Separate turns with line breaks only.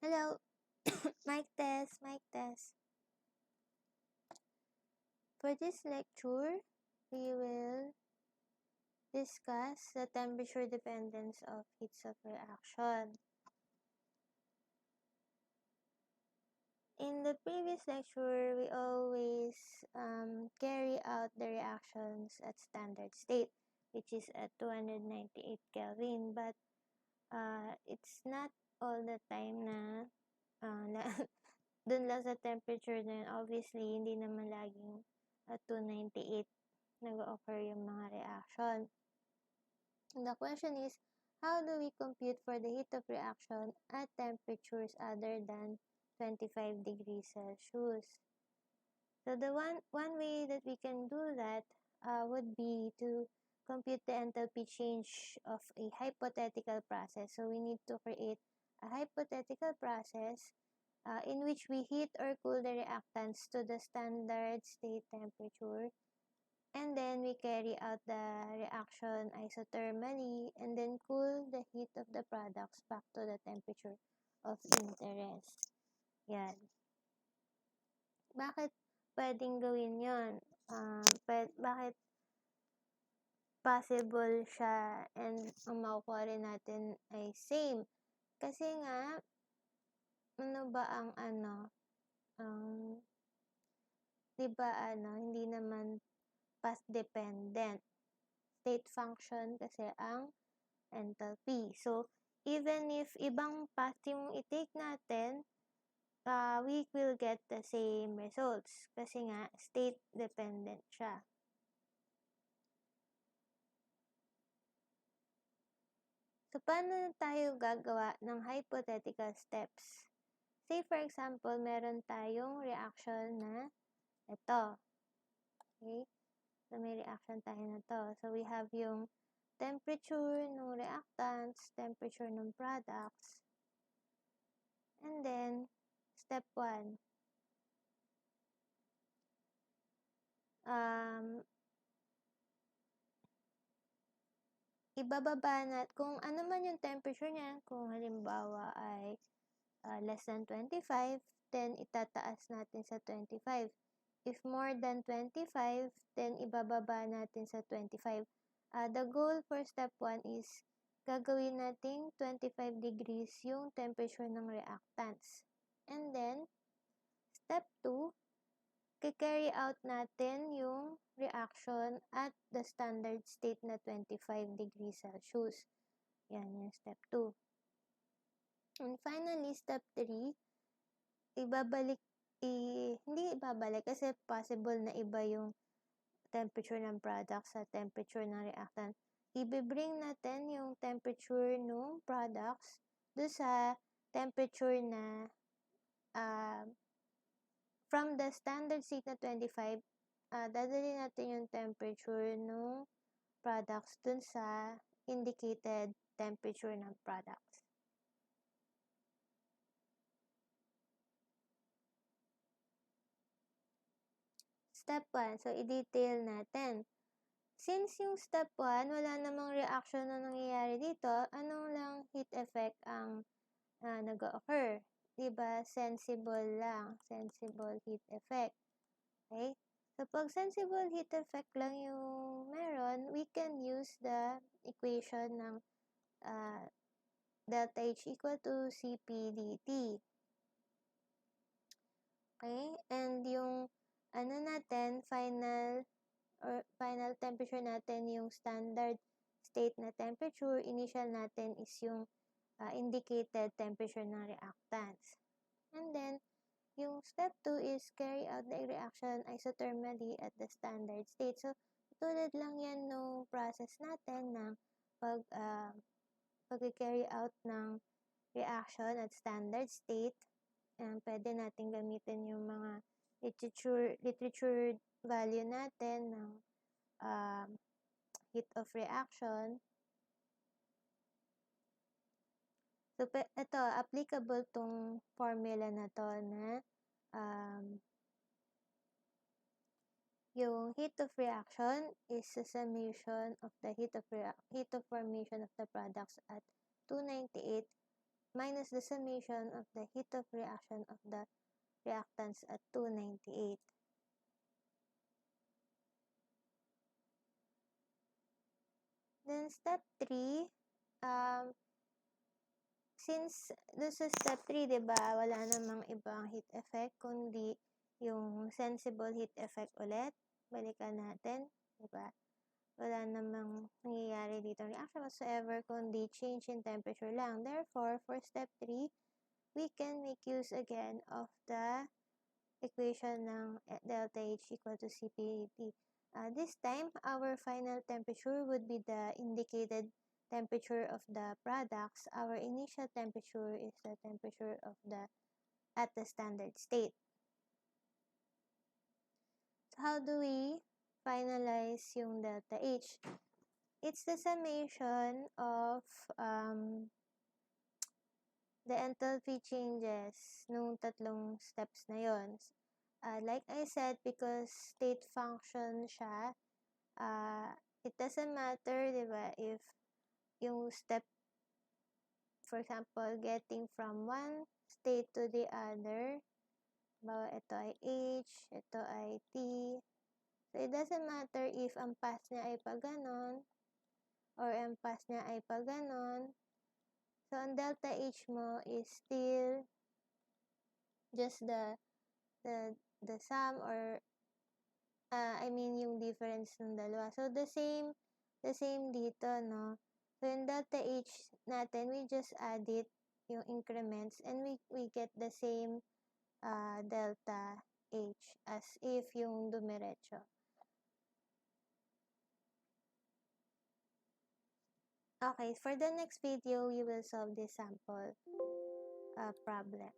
Hello, mic test, mic test. For this lecture, we will discuss the temperature dependence of heats of reaction. In the previous lecture, we always carry out the reactions at standard state, which is at 298 Kelvin, but it's not all the time na dun lang sa temperature na yun. Obviously, hindi naman laging at 298 nag-occur yung mga reaction. And the question is, how do we compute for the heat of reaction at temperatures other than 25 degrees Celsius? So the one way that we can do that would be to compute the enthalpy change of a hypothetical process. So we need to create a hypothetical process in which we heat or cool the reactants to the standard state temperature, and then we carry out the reaction isothermally and then cool the heat of the products back to the temperature of interest. Yan. Bakit pwedeng gawin yon? Bakit possible siya and ang makukuha rin natin ay same? Kasi nga, ano ba ang diba hindi naman path dependent. State function kasi ang enthalpy. So, even if ibang path yung i-take natin, we will get the same results kasi nga state dependent siya. So, paano tayo gagawa ng hypothetical steps? Say, for example, meron tayong reaction na ito. Okay? So, may reaction tayo na to. So, we have yung temperature ng reactants, temperature ng products, and then, step 1. Ibababa natin, kung ano man yung temperature niya, kung halimbawa ay less than 25, then itataas natin sa 25. If more than 25, then ibababa natin sa 25. The goal for step 1 is gagawin nating 25 degrees yung temperature ng reactants. And then, step 2, i-carry out natin yung reaction at the standard state na 25 degrees Celsius. Yan yung step 2. And finally, step 3, hindi ibabalik kasi possible na iba yung temperature ng product sa temperature ng reactant. Ibibring natin yung temperature ng products do sa temperature na from the standard state na 25, dadali natin yung temperature ng products dun sa indicated temperature ng products. Step 1, so i-detail natin. Since yung step 1, wala namang reaction na nangyayari dito, anong lang heat effect ang nag-occur? Diba? Sensible lang. Sensible heat effect. Okay? So, pag sensible heat effect lang yung meron, we can use the equation ng delta H equal to Cp dt. Okay? And yung natin, final temperature natin, yung standard state na temperature, initial natin is yung indicated temperature ng reactants. And then, yung step 2 is carry out the reaction isothermally at the standard state. So, tulad lang yan ng process natin ng pag-carry out ng reaction at standard state. And pwede natin gamitin yung mga literature value natin ng heat of reaction. So, ito, applicable tong formula na to na yung heat of reaction is the summation of the heat of formation of the products at 298 minus the summation of the heat of reaction of the reactants at 298. Then step 3, since doon sa step 3, diba, wala namang ibang heat effect, kundi yung sensible heat effect ulit. Balikan natin, diba? Wala namang nangyayari dito reaction whatsoever, kundi change in temperature lang. Therefore, for step 3, we can make use again of the equation ng delta H equal to CPT. This time, our final temperature would be the indicated temperature of the products. Our initial temperature is the temperature of at the standard state. So how do we finalize yung delta H? It's the summation of the enthalpy changes nung tatlong steps na yon. Like I said, because state function siya, it doesn't matter, diba, if yung step, for example, getting from one state to the other, bawa ito ay H, ito ay T. So, it doesn't matter if ang path niya ay pa ganon, or ang path niya ay pa ganon. So, ang delta H mo is still just the sum, or yung difference ng dalawa. So, the same dito, no? So, yung delta H natin, we just add it, yung increments, and we get the same delta H as if yung dumiretso. Okay, for the next video, we will solve this sample problem.